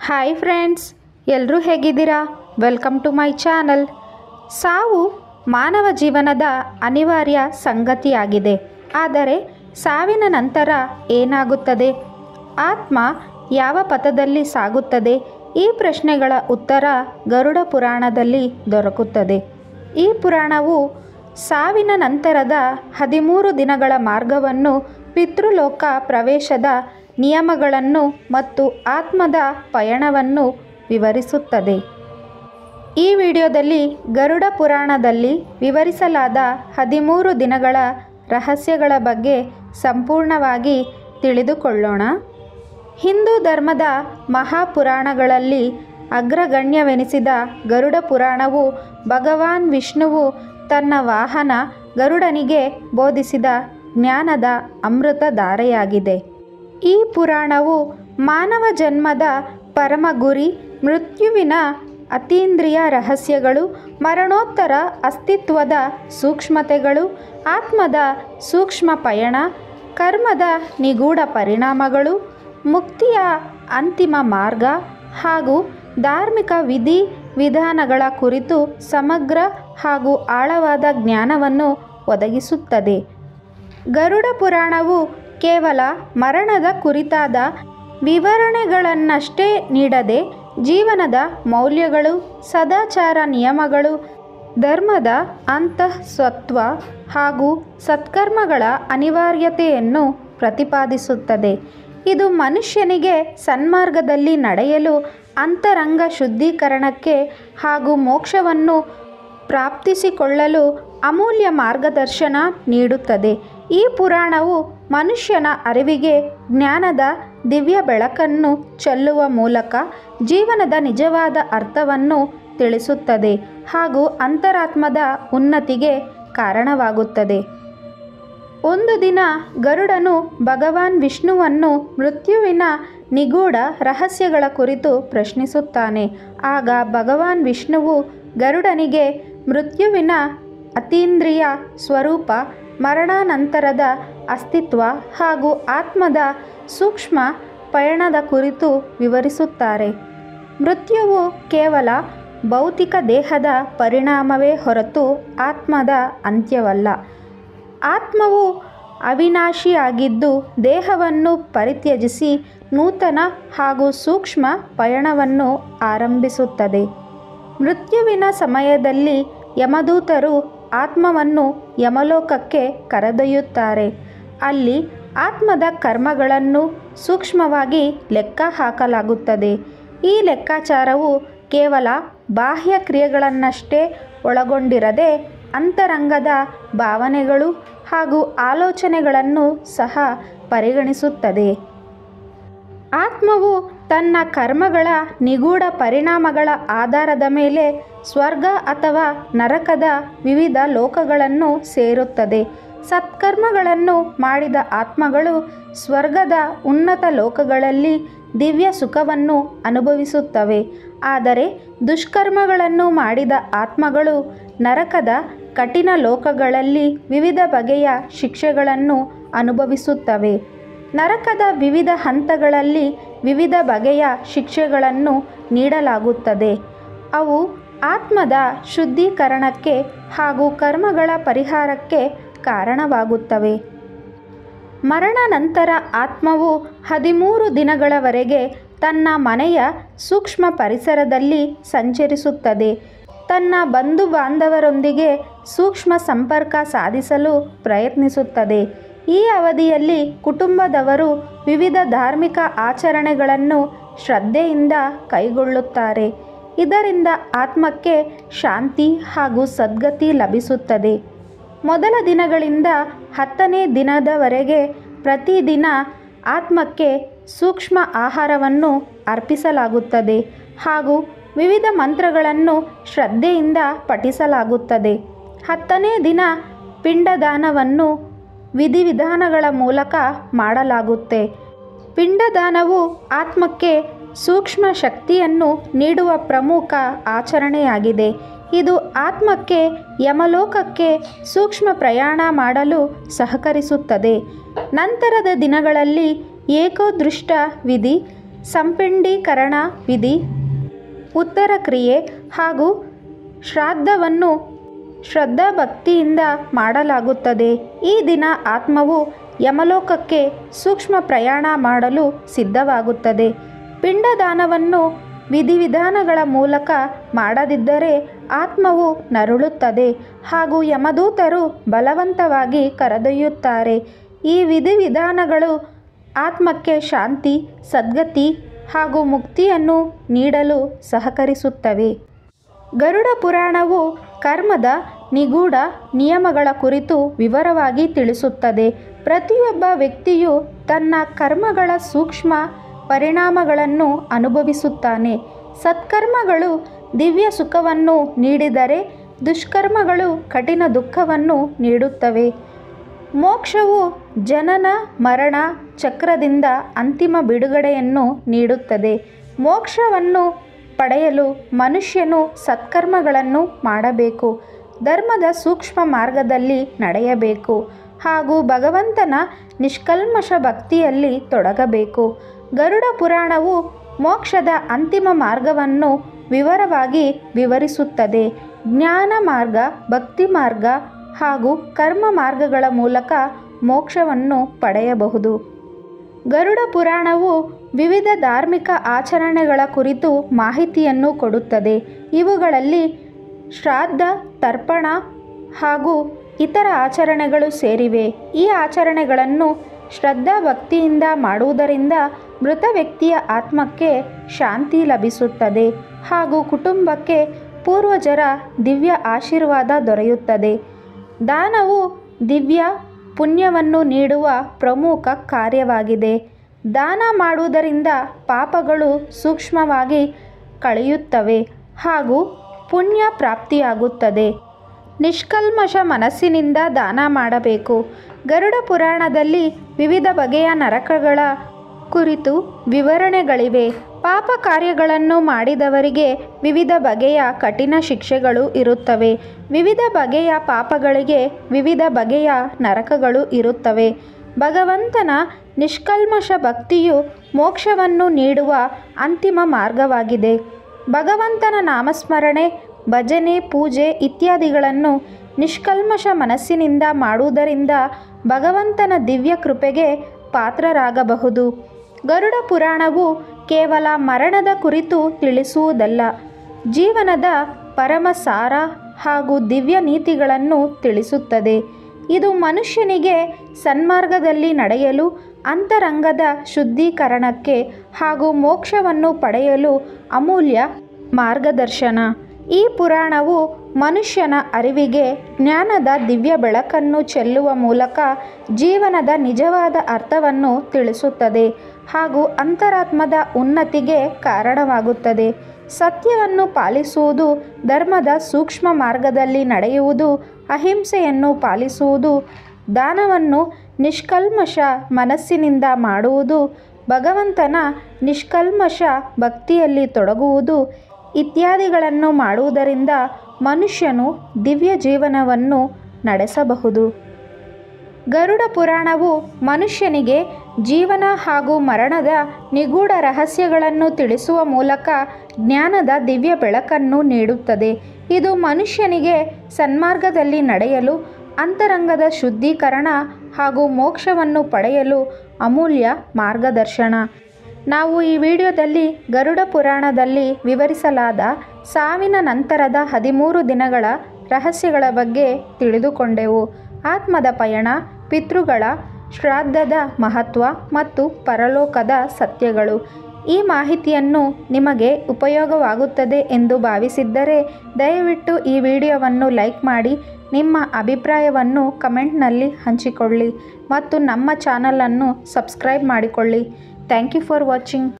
Hi friends, ಎಲ್ಲರೂ ಹೇಗಿದ್ದೀರಾ? Welcome to my channel. ಸಾವು ಮಾನವ ಜೀವನದ ಅನಿವಾರ್ಯ ಸಂಗತಿಯಾಗಿದೆ. ಆದರೆ ಸಾವಿನ ನಂತರ ಏನಾಗುತ್ತದೆ? ಆತ್ಮ ಯಾವ ಪಥದಲ್ಲಿ ಸಾಗುತ್ತದೆ? ಈ ಪ್ರಶ್ನೆಗಳ ಉತ್ತರ ಗರುಡ ಪುರಾಣದಲ್ಲಿ ದೊರಕುತ್ತದೆ. ಈ ಪುರಾಣವು ಸಾವಿನ ನಂತರದ 13 ದಿನಗಳ ಮಾರ್ಗವನ್ನು, ಪಿತೃಲೋಕ ಪ್ರವೇಶದ ನಿಯಮಗಳನ್ನು ಮತ್ತು ಆತ್ಮದ ಪಯಣವನ್ನು ವಿವರಿಸುತ್ತದೆ. ಈ ವಿಡಿಯೋದಲ್ಲಿ ಗರುಡ ಪುರಾಣದಲ್ಲಿ ವಿವರಿಸಲಾದ 13 ದಿನಗಳ ರಹಸ್ಯಗಳ ಬಗ್ಗೆ ಸಂಪೂರ್ಣವಾಗಿ ತಿಳಿದುಕೊಳ್ಳೋಣ. ಹಿಂದೂ ಧರ್ಮದ ಮಹಾಪುರಾಣಗಳಲ್ಲಿ ಅಗ್ರಗಣ್ಯವೆನಿಸಿದ ಗರುಡ ಪುರಾಣವು ಭಗವಾನ್ ವಿಷ್ಣುವು ತನ್ನ ವಾಹನ ಗರುಡನಿಗೆ ಬೋಧಿಸಿದ ಜ್ಞಾನದ ಅಮೃತಧಾರೆಯಾಗಿದೆ. ಈ ಪುರಾಣವು ಮಾನವ ಜನ್ಮದ ಪರಮ ಗುರಿ, ಮೃತ್ಯುವಿನ ಅತೀಂದ್ರಿಯ ರಹಸ್ಯಗಳು, ಮರಣೋತ್ತರ ಅಸ್ತಿತ್ವದ ಸೂಕ್ಷ್ಮತೆಗಳು, ಆತ್ಮದ ಸೂಕ್ಷ್ಮ ಪಯಣ, ಕರ್ಮದ ನಿಗೂಢ ಪರಿಣಾಮಗಳು, ಮುಕ್ತಿಯ ಅಂತಿಮ ಮಾರ್ಗ ಹಾಗೂ ಧಾರ್ಮಿಕ ವಿಧಿ ವಿಧಾನಗಳ ಕುರಿತು ಸಮಗ್ರ ಹಾಗೂ ಆಳವಾದ ಜ್ಞಾನವನ್ನು ಒದಗಿಸುತ್ತದೆ. ಗರುಡ ಪುರಾಣವು ಕೇವಲ ಮರಣದ ಕುರಿತಾದ ವಿವರಣೆಗಳನ್ನಷ್ಟೇ ನೀಡದೆ, ಜೀವನದ ಮೌಲ್ಯಗಳು, ಸದಾಚಾರ ನಿಯಮಗಳು, ಧರ್ಮದ ಅಂತಃಸತ್ವ ಹಾಗೂ ಸತ್ಕರ್ಮಗಳ ಅನಿವಾರ್ಯತೆಯನ್ನು ಪ್ರತಿಪಾದಿಸುತ್ತದೆ. ಇದು ಮನುಷ್ಯನಿಗೆ ಸನ್ಮಾರ್ಗದಲ್ಲಿ ನಡೆಯಲು, ಅಂತರಂಗ ಶುದ್ಧೀಕರಣಕ್ಕೆ ಹಾಗೂ ಮೋಕ್ಷವನ್ನು ಪ್ರಾಪ್ತಿಸಿಕೊಳ್ಳಲು ಅಮೂಲ್ಯ ಮಾರ್ಗದರ್ಶನ ನೀಡುತ್ತದೆ. ಈ ಪುರಾಣವು ಮನುಷ್ಯನ ಅರಿವಿಗೆ ಜ್ಞಾನದ ದಿವ್ಯ ಬೆಳಕನ್ನು ಚೆಲ್ಲುವ ಮೂಲಕ ಜೀವನದ ನಿಜವಾದ ಅರ್ಥವನ್ನು ತಿಳಿಸುತ್ತದೆ ಹಾಗೂ ಅಂತರಾತ್ಮದ ಉನ್ನತಿಗೆ ಕಾರಣವಾಗುತ್ತದೆ. ಒಂದು ದಿನ ಗರುಡನು ಭಗವಾನ್ ವಿಷ್ಣುವನ್ನು ಮೃತ್ಯುವಿನ ನಿಗೂಢ ರಹಸ್ಯಗಳ ಕುರಿತು ಪ್ರಶ್ನಿಸುತ್ತಾನೆ. ಆಗ ಭಗವಾನ್ ವಿಷ್ಣುವು ಗರುಡನಿಗೆ ಮೃತ್ಯುವಿನ ಅತೀಂದ್ರಿಯ ಸ್ವರೂಪ, ಮರಣಾನಂತರದ ಅಸ್ತಿತ್ವ ಹಾಗೂ ಆತ್ಮದ ಸೂಕ್ಷ್ಮ ಪಯಣದ ಕುರಿತು ವಿವರಿಸುತ್ತಾರೆ. ಮೃತ್ಯುವು ಕೇವಲ ಭೌತಿಕ ದೇಹದ ಪರಿಣಾಮವೇ ಹೊರತು ಆತ್ಮದ ಅಂತ್ಯವಲ್ಲ. ಆತ್ಮವು ಅವಿನಾಶಿಯಾಗಿದ್ದು ದೇಹವನ್ನು ಪರಿತ್ಯಜಿಸಿ ನೂತನ ಹಾಗೂ ಸೂಕ್ಷ್ಮ ಪಯಣವನ್ನು ಆರಂಭಿಸುತ್ತದೆ. ಮೃತ್ಯುವಿನ ಸಮಯದಲ್ಲಿ ಯಮದೂತರು ಆತ್ಮವನ್ನು ಯಮಲೋಕಕ್ಕೆ ಕರೆದೊಯ್ಯುತ್ತಾರೆ. ಅಲ್ಲಿ ಆತ್ಮದ ಕರ್ಮಗಳನ್ನು ಸೂಕ್ಷ್ಮವಾಗಿ ಲೆಕ್ಕ ಹಾಕಲಾಗುತ್ತದೆ. ಈ ಲೆಕ್ಕಾಚಾರವು ಕೇವಲ ಬಾಹ್ಯ ಕ್ರಿಯೆಗಳನ್ನಷ್ಟೇ ಒಳಗೊಂಡಿರದೆ, ಅಂತರಂಗದ ಭಾವನೆಗಳು ಹಾಗೂ ಆಲೋಚನೆಗಳನ್ನು ಸಹ ಪರಿಗಣಿಸುತ್ತದೆ. ಆತ್ಮವು ತನ್ನ ಕರ್ಮಗಳ ನಿಗೂಢ ಪರಿಣಾಮಗಳ ಆಧಾರದ ಮೇಲೆ ಸ್ವರ್ಗ ಅಥವಾ ನರಕದ ವಿವಿಧ ಲೋಕಗಳನ್ನು ಸೇರುತ್ತದೆ. ಸತ್ಕರ್ಮಗಳನ್ನು ಮಾಡಿದ ಆತ್ಮಗಳು ಸ್ವರ್ಗದ ಉನ್ನತ ಲೋಕಗಳಲ್ಲಿ ದಿವ್ಯ ಸುಖವನ್ನು ಅನುಭವಿಸುತ್ತವೆ. ಆದರೆ ದುಷ್ಕರ್ಮಗಳನ್ನು ಮಾಡಿದ ಆತ್ಮಗಳು ನರಕದ ಕಠಿಣ ಲೋಕಗಳಲ್ಲಿ ವಿವಿಧ ಬಗೆಯ ಶಿಕ್ಷೆಗಳನ್ನು ಅನುಭವಿಸುತ್ತವೆ. ನರಕದ ವಿವಿಧ ಹಂತಗಳಲ್ಲಿ ವಿವಿಧ ಬಗೆಯ ಶಿಕ್ಷೆಗಳನ್ನು ನೀಡಲಾಗುತ್ತದೆ. ಅವು ಆತ್ಮದ ಶುದ್ಧೀಕರಣಕ್ಕೆ ಹಾಗೂ ಕರ್ಮಗಳ ಪರಿಹಾರಕ್ಕೆ ಕಾರಣವಾಗುತ್ತವೆ. ಮರಣ ನಂತರ ಆತ್ಮವು 13 ದಿನಗಳವರೆಗೆ ತನ್ನ ಮನೆಯ ಸೂಕ್ಷ್ಮ ಪರಿಸರದಲ್ಲಿ ಸಂಚರಿಸುತ್ತದೆ. ತನ್ನ ಬಂಧು ಬಾಂಧವರೊಂದಿಗೆ ಸೂಕ್ಷ್ಮ ಸಂಪರ್ಕ ಸಾಧಿಸಲು ಪ್ರಯತ್ನಿಸುತ್ತದೆ. ಈ ಅವಧಿಯಲ್ಲಿ ಕುಟುಂಬದವರು ವಿವಿಧ ಧಾರ್ಮಿಕ ಆಚರಣೆಗಳನ್ನು ಶ್ರದ್ಧೆಯಿಂದ ಕೈಗೊಳ್ಳುತ್ತಾರೆ. ಇದರಿಂದ ಆತ್ಮಕ್ಕೆ ಶಾಂತಿ ಹಾಗೂ ಸದ್ಗತಿ ಲಭಿಸುತ್ತದೆ. ಮೊದಲ ದಿನಗಳಿಂದ 10ನೇ ದಿನದವರೆಗೆ ಪ್ರತಿದಿನ ಆತ್ಮಕ್ಕೆ ಸೂಕ್ಷ್ಮ ಆಹಾರವನ್ನು ಅರ್ಪಿಸಲಾಗುತ್ತದೆ ಹಾಗೂ ವಿವಿಧ ಮಂತ್ರಗಳನ್ನು ಶ್ರದ್ಧೆಯಿಂದ ಪಠಿಸಲಾಗುತ್ತದೆ. 10ನೇ ದಿನ ಪಿಂಡದಾನವನ್ನು ವಿಧಿವಿಧಾನಗಳ ಮೂಲಕ ಮಾಡಲಾಗುತ್ತೆ. ಪಿಂಡದಾನವು ಆತ್ಮಕ್ಕೆ ಸೂಕ್ಷ್ಮ ಶಕ್ತಿಯನ್ನು ನೀಡುವ ಪ್ರಮುಖ ಆಚರಣೆಯಾಗಿದೆ. ಇದು ಆತ್ಮಕ್ಕೆ ಯಮಲೋಕಕ್ಕೆ ಸೂಕ್ಷ್ಮ ಪ್ರಯಾಣ ಮಾಡಲು ಸಹಕರಿಸುತ್ತದೆ. ನಂತರದ ದಿನಗಳಲ್ಲಿ ಏಕೋದೃಷ್ಟ ವಿಧಿ, ಸಂಪಿಂಡೀಕರಣ ವಿಧಿ, ಉತ್ತರ ಕ್ರಿಯೆ ಹಾಗೂ ಶ್ರಾದ್ದವನ್ನು ಶ್ರದ್ಧಾಭಕ್ತಿಯಿಂದ ಮಾಡಲಾಗುತ್ತದೆ. ಈ ದಿನ ಆತ್ಮವು ಯಮಲೋಕಕ್ಕೆ ಸೂಕ್ಷ್ಮ ಪ್ರಯಾಣ ಮಾಡಲು ಸಿದ್ಧವಾಗುತ್ತದೆ. ಪಿಂಡದಾನವನ್ನು ವಿಧಿವಿಧಾನಗಳ ಮೂಲಕ ಮಾಡದಿದ್ದರೆ ಆತ್ಮವು ನರಳುತ್ತದೆ ಹಾಗೂ ಯಮದೂತರು ಬಲವಂತವಾಗಿ ಕರೆದೊಯ್ಯುತ್ತಾರೆ. ಈ ವಿಧಿವಿಧಾನಗಳು ಆತ್ಮಕ್ಕೆ ಶಾಂತಿ, ಸದ್ಗತಿ ಹಾಗೂ ಮುಕ್ತಿಯನ್ನು ನೀಡಲು ಸಹಕರಿಸುತ್ತವೆ. ಗರುಡ ಪುರಾಣವು ಕರ್ಮದ ನಿಗೂಢ ನಿಯಮಗಳ ಕುರಿತು ವಿವರವಾಗಿ ತಿಳಿಸುತ್ತದೆ. ಪ್ರತಿಯೊಬ್ಬ ವ್ಯಕ್ತಿಯು ತನ್ನ ಕರ್ಮಗಳ ಸೂಕ್ಷ್ಮ ಪರಿಣಾಮಗಳನ್ನು ಅನುಭವಿಸುತ್ತಾನೆ. ಸತ್ಕರ್ಮಗಳು ದಿವ್ಯ ಸುಖವನ್ನು ನೀಡಿದರೆ ದುಷ್ಕರ್ಮಗಳು ಕಠಿಣ ದುಃಖವನ್ನು ನೀಡುತ್ತವೆ. ಮೋಕ್ಷವು ಜನನ ಮರಣ ಚಕ್ರದಿಂದ ಅಂತಿಮ ಬಿಡುಗಡೆಯನ್ನು ನೀಡುತ್ತದೆ. ಮೋಕ್ಷವನ್ನು ಪಡೆಯಲು ಮನುಷ್ಯನು ಸತ್ಕರ್ಮಗಳನ್ನು ಮಾಡಬೇಕು, ಧರ್ಮದ ಸೂಕ್ಷ್ಮ ಮಾರ್ಗದಲ್ಲಿ ನಡೆಯಬೇಕು ಹಾಗೂ ಭಗವಂತನ ನಿಷ್ಕಲ್ಮಶ ಭಕ್ತಿಯಲ್ಲಿ ತೊಡಗಬೇಕು. ಗರುಡ ಪುರಾಣವು ಮೋಕ್ಷದ ಅಂತಿಮ ಮಾರ್ಗವನ್ನು ವಿವರವಾಗಿ ವಿವರಿಸುತ್ತದೆ. ಜ್ಞಾನ ಮಾರ್ಗ, ಭಕ್ತಿ ಮಾರ್ಗ ಹಾಗೂ ಕರ್ಮ ಮಾರ್ಗಗಳ ಮೂಲಕ ಮೋಕ್ಷವನ್ನು ಪಡೆಯಬಹುದು. ಗರುಡ ಪುರಾಣವು ವಿವಿಧ ಧಾರ್ಮಿಕ ಆಚರಣೆಗಳ ಕುರಿತು ಮಾಹಿತಿಯನ್ನು ಕೊಡುತ್ತದೆ. ಇವುಗಳಲ್ಲಿ ಶ್ರಾದ್ದ, ತರ್ಪಣ ಹಾಗೂ ಇತರ ಆಚರಣೆಗಳು ಸೇರಿವೆ. ಈ ಆಚರಣೆಗಳನ್ನು ಶ್ರದ್ಧಾಭಕ್ತಿಯಿಂದ ಮಾಡುವುದರಿಂದ ಮೃತ ವ್ಯಕ್ತಿಯ ಆತ್ಮಕ್ಕೆ ಶಾಂತಿ ಲಭಿಸುತ್ತದೆ ಹಾಗೂ ಕುಟುಂಬಕ್ಕೆ ಪೂರ್ವಜರ ದಿವ್ಯ ಆಶೀರ್ವಾದ ದೊರೆಯುತ್ತದೆ. ದಾನವು ದಿವ್ಯ ಪುಣ್ಯವನ್ನು ನೀಡುವ ಪ್ರಮುಖ ಕಾರ್ಯವಾಗಿದೆ. ದಾನ ಮಾಡುವುದರಿಂದ ಪಾಪಗಳು ಸೂಕ್ಷ್ಮವಾಗಿ ಕಳೆಯುತ್ತವೆ ಹಾಗೂ ಪುಣ್ಯ ಪ್ರಾಪ್ತಿಯಾಗುತ್ತದೆ. ನಿಷ್ಕಲ್ಮಶ ಮನಸ್ಸಿನಿಂದ ದಾನ ಮಾಡಬೇಕು. ಗರುಡ ಪುರಾಣದಲ್ಲಿ ವಿವಿಧ ಬಗೆಯ ನರಕಗಳ ಕುರಿತು ವಿವರಣೆಗಳಿವೆ. ಪಾಪ ಕಾರ್ಯಗಳನ್ನು ಮಾಡಿದವರಿಗೆ ವಿವಿಧ ಬಗೆಯ ಕಠಿಣ ಶಿಕ್ಷೆಗಳು ಇರುತ್ತವೆ. ವಿವಿಧ ಬಗೆಯ ಪಾಪಗಳಿಗೆ ವಿವಿಧ ಬಗೆಯ ನರಕಗಳು ಇರುತ್ತವೆ. ಭಗವಂತನ ನಿಷ್ಕಲ್ಮಶ ಭಕ್ತಿಯು ಮೋಕ್ಷವನ್ನು ನೀಡುವ ಅಂತಿಮ ಮಾರ್ಗವಾಗಿದೆ. ಭಗವಂತನ ನಾಮಸ್ಮರಣೆ, ಭಜನೆ, ಪೂಜೆ ಇತ್ಯಾದಿಗಳನ್ನು ನಿಷ್ಕಲ್ಮಶ ಮನಸ್ಸಿನಿಂದ ಮಾಡುವುದರಿಂದ ಭಗವಂತನ ದಿವ್ಯ ಕೃಪೆಗೆ ಪಾತ್ರರಾಗಬಹುದು. ಗರುಡ ಪುರಾಣವು ಕೇವಲ ಮರಣದ ಕುರಿತು ತಿಳಿಸುವುದಲ್ಲ, ಜೀವನದ ಪರಮ ಸಾರ ಹಾಗೂ ದಿವ್ಯ ನೀತಿಗಳನ್ನು ತಿಳಿಸುತ್ತದೆ. ಇದು ಮನುಷ್ಯನಿಗೆ ಸನ್ಮಾರ್ಗದಲ್ಲಿ ನಡೆಯಲು, ಅಂತರಂಗದ ಶುದ್ಧೀಕರಣಕ್ಕೆ ಹಾಗೂ ಮೋಕ್ಷವನ್ನು ಪಡೆಯಲು ಅಮೂಲ್ಯ ಮಾರ್ಗದರ್ಶನ. ಈ ಪುರಾಣವು ಮನುಷ್ಯನ ಅರಿವಿಗೆ ಜ್ಞಾನದ ದಿವ್ಯ ಬೆಳಕನ್ನು ಚೆಲ್ಲುವ ಮೂಲಕ ಜೀವನದ ನಿಜವಾದ ಅರ್ಥವನ್ನು ತಿಳಿಸುತ್ತದೆ ಹಾಗೂ ಅಂತರಾತ್ಮದ ಉನ್ನತಿಗೆ ಕಾರಣವಾಗುತ್ತದೆ. ಸತ್ಯವನ್ನು ಪಾಲಿಸುವುದು, ಧರ್ಮದ ಸೂಕ್ಷ್ಮ ಮಾರ್ಗದಲ್ಲಿ ನಡೆಯುವುದು, ಅಹಿಂಸೆಯನ್ನು ಪಾಲಿಸುವುದು, ದಾನವನ್ನು ನಿಷ್ಕಲ್ಮಶ ಮನಸ್ಸಿನಿಂದ ಮಾಡುವುದು, ಭಗವಂತನ ನಿಷ್ಕಲ್ಮಶ ಭಕ್ತಿಯಲ್ಲಿ ತೊಡಗುವುದು ಇತ್ಯಾದಿಗಳನ್ನು ಮಾಡುವುದರಿಂದ ಮನುಷ್ಯನು ದಿವ್ಯ ಜೀವನವನ್ನು ನಡೆಸಬಹುದು. ಗರುಡ ಪುರಾಣವು ಮನುಷ್ಯನಿಗೆ ಜೀವನ ಹಾಗೂ ಮರಣದ ನಿಗೂಢ ರಹಸ್ಯಗಳನ್ನು ತಿಳಿಸುವ ಮೂಲಕ ಜ್ಞಾನದ ದಿವ್ಯ ಬೆಳಕನ್ನು ನೀಡುತ್ತದೆ. ಇದು ಮನುಷ್ಯನಿಗೆ ಸನ್ಮಾರ್ಗದಲ್ಲಿ ನಡೆಯಲು, ಅಂತರಂಗದ ಶುದ್ಧೀಕರಣ ಹಾಗೂ ಮೋಕ್ಷವನ್ನು ಪಡೆಯಲು ಅಮೂಲ್ಯ ಮಾರ್ಗದರ್ಶನ. ನಾವು ಈ ವಿಡಿಯೋದಲ್ಲಿ ಗರುಡ ಪುರಾಣದಲ್ಲಿ ವಿವರಿಸಲಾದ ಸಾವಿನ ನಂತರದ 13 ದಿನಗಳ ರಹಸ್ಯಗಳ ಬಗ್ಗೆ ತಿಳಿದುಕೊಂಡೆವು. ಆತ್ಮದ ಪಯಣ, ಪಿತೃಗಳ ಶ್ರಾದ್ದದ ಮಹತ್ವ ಮತ್ತು ಪರಲೋಕದ ಸತ್ಯಗಳು. ಈ ಮಾಹಿತಿಯನ್ನು ನಿಮಗೆ ಉಪಯೋಗವಾಗುತ್ತದೆ ಎಂದು ಭಾವಿಸಿದ್ದರೆ ದಯವಿಟ್ಟು ಈ ವಿಡಿಯೋವನ್ನು ಲೈಕ್ ಮಾಡಿ, ನಿಮ್ಮ ಅಭಿಪ್ರಾಯವನ್ನು ಕಮೆಂಟ್ನಲ್ಲಿ ಹಂಚಿಕೊಳ್ಳಿ ಮತ್ತು ನಮ್ಮ ಚಾನಲನ್ನು ಸಬ್ಸ್ಕ್ರೈಬ್ ಮಾಡಿಕೊಳ್ಳಿ. Thank you for watching.